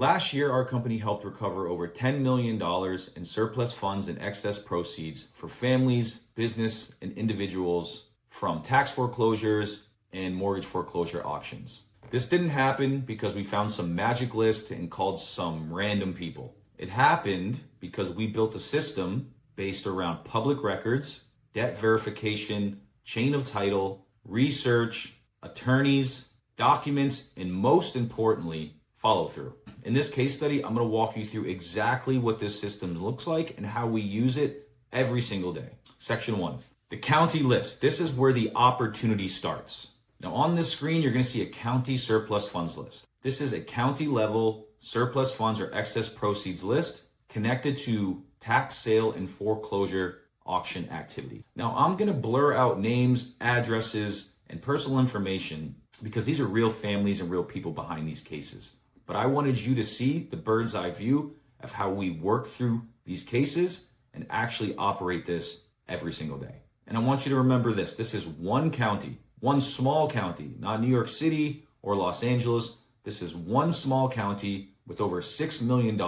Last year, our company helped recover over $10 million in surplus funds and excess proceeds for families, business, and individuals from tax foreclosures and mortgage foreclosure auctions. This didn't happen because we found some magic list and called some random people. It happened because we built a system based around public records, debt verification, chain of title, research, attorneys, documents, and most importantly, follow through. In this case study, I'm going to walk you through exactly what this system looks like and how we use it every single day. Section 1, the county list. This is where the opportunity starts. Now on this screen, you're going to see a county surplus funds list. This is a county level surplus funds or excess proceeds list connected to tax sale and foreclosure auction activity. Now I'm going to blur out names, addresses, and personal information because these are real families and real people behind these cases. But I wanted you to see the bird's eye view of how we work through these cases and actually operate this every single day. And I want you to remember this. This is one county, one small county, not New York City or Los Angeles. This is one small county with over $6 million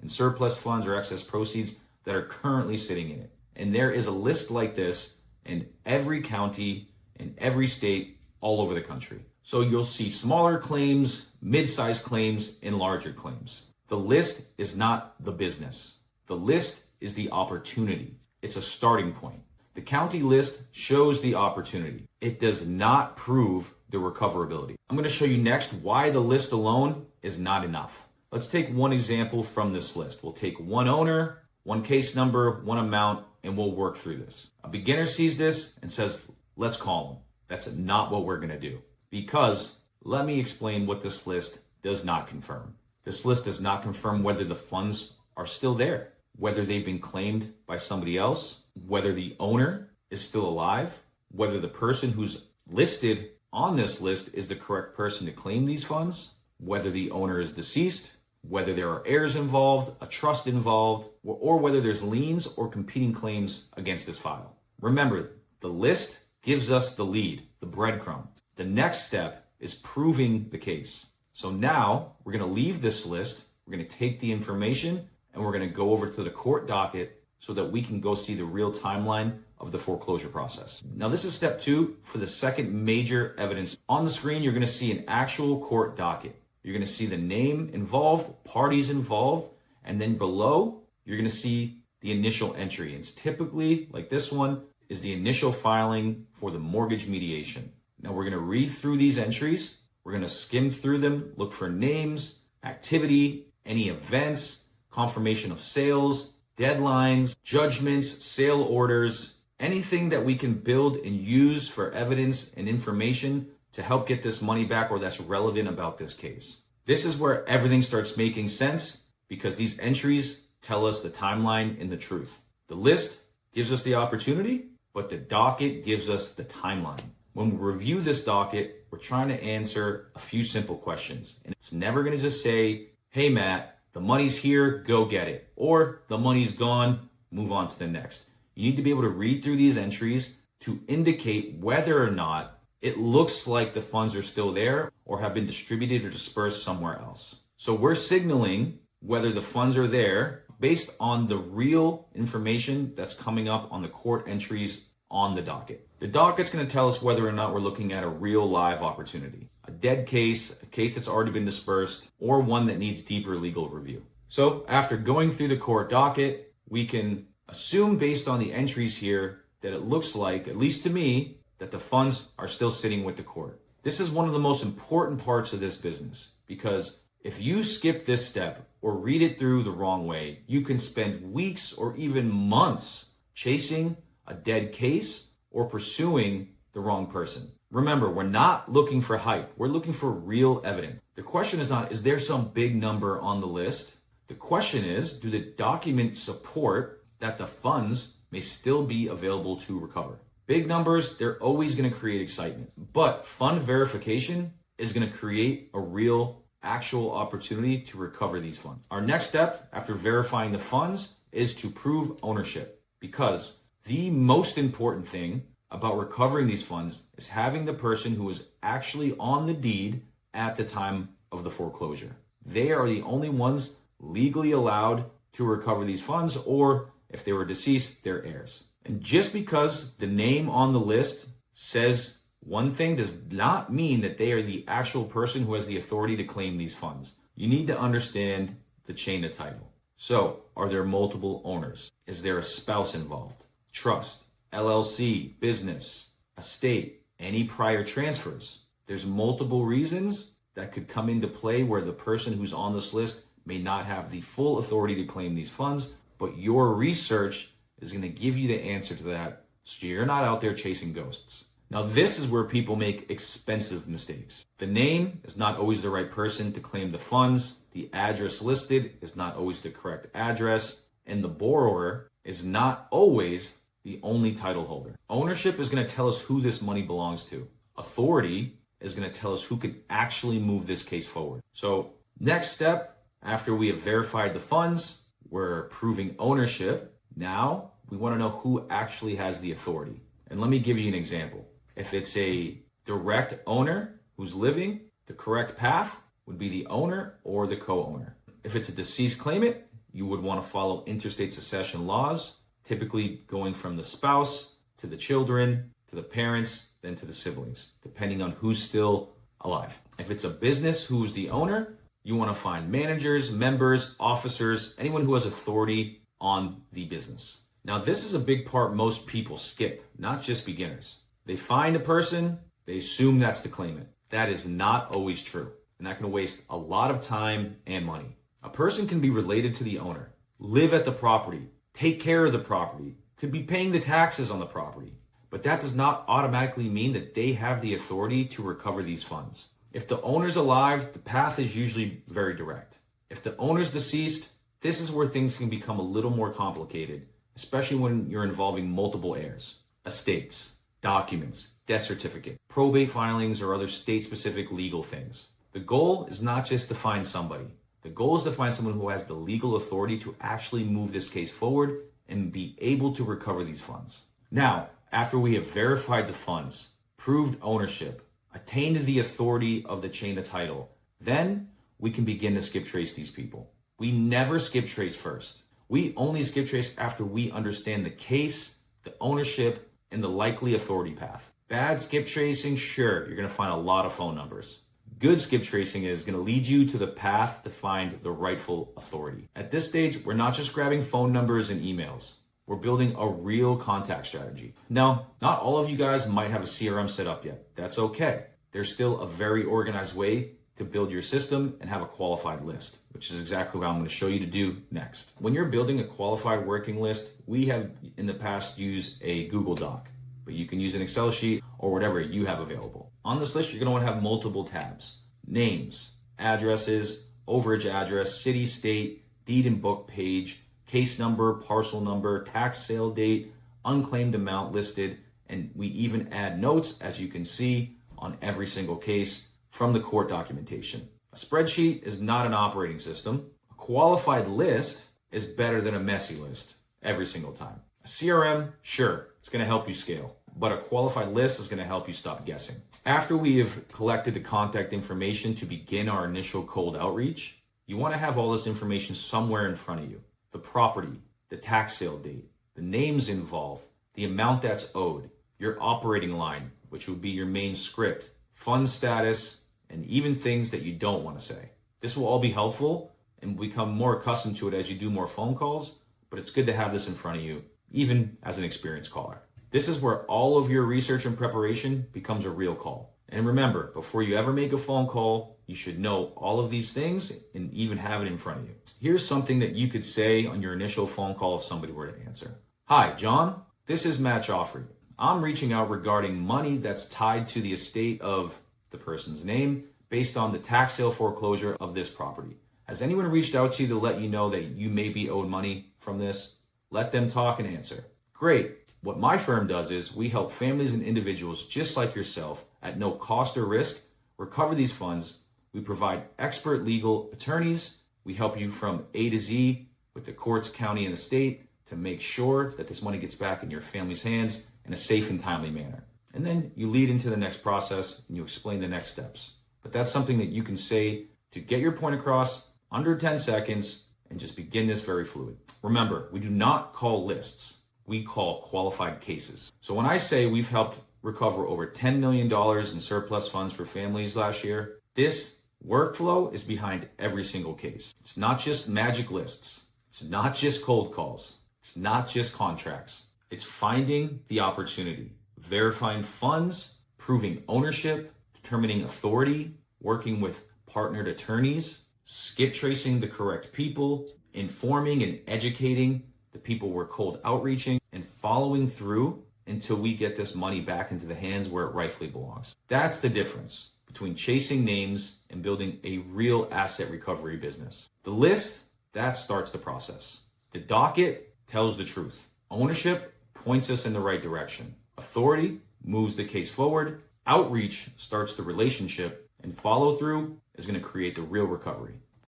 in surplus funds or excess proceeds that are currently sitting in it. And there is a list like this in every county, in every state, all over the country. So you'll see smaller claims, mid-sized claims, and larger claims. The list is not the business. The list is the opportunity. It's a starting point. The county list shows the opportunity. It does not prove the recoverability. I'm going to show you next why the list alone is not enough. Let's take one example from this list. We'll take one owner, one case number, one amount, and we'll work through this. A beginner sees this and says, let's call him. That's not what we're going to do. Because let me explain what this list does not confirm. This list does not confirm whether the funds are still there, whether they've been claimed by somebody else, whether the owner is still alive, whether the person who's listed on this list is the correct person to claim these funds, whether the owner is deceased, whether there are heirs involved, a trust involved, or whether there's liens or competing claims against this file. Remember, the list gives us the lead, the breadcrumb. The next step is proving the case. So now we're going to leave this list, we're going to take the information, and we're going to go over to the court docket so that we can go see the real timeline of the foreclosure process. Now this is step 2 for the second major evidence. On the screen, you're going to see an actual court docket. You're going to see the name involved, parties involved, and then below, you're going to see the initial entry. It's typically, like this one, is the initial filing for the mortgage mediation. Now we're going to read through these entries. We're going to skim through them, look for names, activity, any events, confirmation of sales, deadlines, judgments, sale orders, anything that we can build and use for evidence and information to help get this money back or that's relevant about this case. This is where everything starts making sense because these entries tell us the timeline and the truth. The list gives us the opportunity, but the docket gives us the timeline. When we review this docket, we're trying to answer a few simple questions. And it's never going to just say, hey, Matt, the money's here, go get it. Or the money's gone, move on to the next. You need to be able to read through these entries to indicate whether or not it looks like the funds are still there or have been distributed or dispersed somewhere else. So we're signaling whether the funds are there based on the real information that's coming up on the court entries on the docket. The docket's going to tell us whether or not we're looking at a real live opportunity, a dead case, a case that's already been dispersed, or one that needs deeper legal review. So after going through the court docket, we can assume based on the entries here that it looks like, at least to me, that the funds are still sitting with the court. This is one of the most important parts of this business because if you skip this step or read it through the wrong way, you can spend weeks or even months chasing a dead case or pursuing the wrong person. Remember, we're not looking for hype. We're looking for real evidence. The question is not, is there some big number on the list? The question is, do the documents support that the funds may still be available to recover? Big numbers, they're always going to create excitement, but fund verification is going to create a real, actual opportunity to recover these funds. Our next step after verifying the funds is to prove ownership, because the most important thing about recovering these funds is having the person who was actually on the deed at the time of the foreclosure. they are the only ones legally allowed to recover these funds, or if they were deceased, their heirs. And just because the name on the list says one thing does not mean that they are the actual person who has the authority to claim these funds. You need to understand the chain of title. So, are there multiple owners? Is there a spouse involved? Trust, LLC, business, estate, any prior transfers? There's multiple reasons that could come into play where the person who's on this list may not have the full authority to claim these funds, but your research is going to give you the answer to that, so you're not out there chasing ghosts. Now, this is where people make expensive mistakes. The name is not always the right person to claim the funds. The address listed is not always the correct address. And the borrower is not always the only title holder. Ownership is going to tell us who this money belongs to. Authority is going to tell us who could actually move this case forward. So, next step, after we have verified the funds, we're proving ownership. Now, we want to know who actually has the authority. And let me give you an example. If it's a direct owner who's living, the correct path would be the owner or the co-owner. If it's a deceased claimant, you would want to follow interstate succession laws, typically going from the spouse to the children, to the parents, then to the siblings, depending on who's still alive. If it's a business who's the owner, you want to find managers, members, officers, anyone who has authority on the business. Now, this is a big part most people skip, not just beginners. They find a person, they assume that's the claimant. That is not always true, and that can waste a lot of time and money. A person can be related to the owner, live at the property, take care of the property, could be paying the taxes on the property, but that does not automatically mean that they have the authority to recover these funds. If the owner's alive, the path is usually very direct. If the owner's deceased, this is where things can become a little more complicated, especially when you're involving multiple heirs, estates, documents, death certificate, probate filings, or other state-specific legal things. The goal is not just to find somebody. The goal is to find someone who has the legal authority to actually move this case forward and be able to recover these funds. Now, after we have verified the funds, proved ownership, attained the authority of the chain of title, then we can begin to skip trace these people. We never skip trace first. We only skip trace after we understand the case, the ownership, and the likely authority path. Bad skip tracing, sure, you're going to find a lot of phone numbers. Good skip tracing is going to lead you to the path to find the rightful authority. At this stage, we're not just grabbing phone numbers and emails. We're building a real contact strategy. Now, not all of you guys might have a CRM set up yet. That's okay. There's still a very organized way to build your system and have a qualified list, which is exactly what I'm going to show you to do next. When you're building a qualified working list, we have in the past used a Google Doc, but you can use an Excel sheet or whatever you have available. On this list, you're going to want to have multiple tabs: names, addresses, overage address, city, state, deed and book page, case number, parcel number, tax sale date, unclaimed amount listed, and we even add notes, as you can see, on every single case from the court documentation. A spreadsheet is not an operating system. A qualified list is better than a messy list every single time. A CRM, sure, it's going to help you scale, but a qualified list is going to help you stop guessing. After we have collected the contact information to begin our initial cold outreach, you want to have all this information somewhere in front of you. The property, the tax sale date, the names involved, the amount that's owed, your operating line, which would be your main script, fund status, and even things that you don't want to say. This will all be helpful and become more accustomed to it as you do more phone calls, but it's good to have this in front of you, even as an experienced caller. This is where all of your research and preparation becomes a real call. And remember, before you ever make a phone call, you should know all of these things and even have it in front of you. Here's something that you could say on your initial phone call if somebody were to answer. Hi, John. This is Matt Joffrey. I'm reaching out regarding money that's tied to the estate of the person's name based on the tax sale foreclosure of this property. Has anyone reached out to you to let you know that you may be owed money from this? Let them talk and answer. Great. What my firm does is we help families and individuals just like yourself at no cost or risk recover these funds. We provide expert legal attorneys. We help you from A to Z with the courts, county, and the state to make sure that this money gets back in your family's hands in a safe and timely manner. And then you lead into the next process and you explain the next steps. But that's something that you can say to get your point across under 10 seconds and just begin this very fluid. Remember, we do not call lists. We call qualified cases. So when I say we've helped recover over $10 million in surplus funds for families last year, this workflow is behind every single case. It's not just magic lists. It's not just cold calls. It's not just contracts. It's finding the opportunity, verifying funds, proving ownership, determining authority, working with partnered attorneys, skip tracing the correct people, informing and educating the people we're cold outreaching, and following through until we get this money back into the hands where it rightfully belongs. That's the difference between chasing names and building a real asset recovery business. The list, that starts the process. The docket tells the truth. Ownership points us in the right direction. Authority moves the case forward. Outreach starts the relationship, and follow through is going to create the real recovery.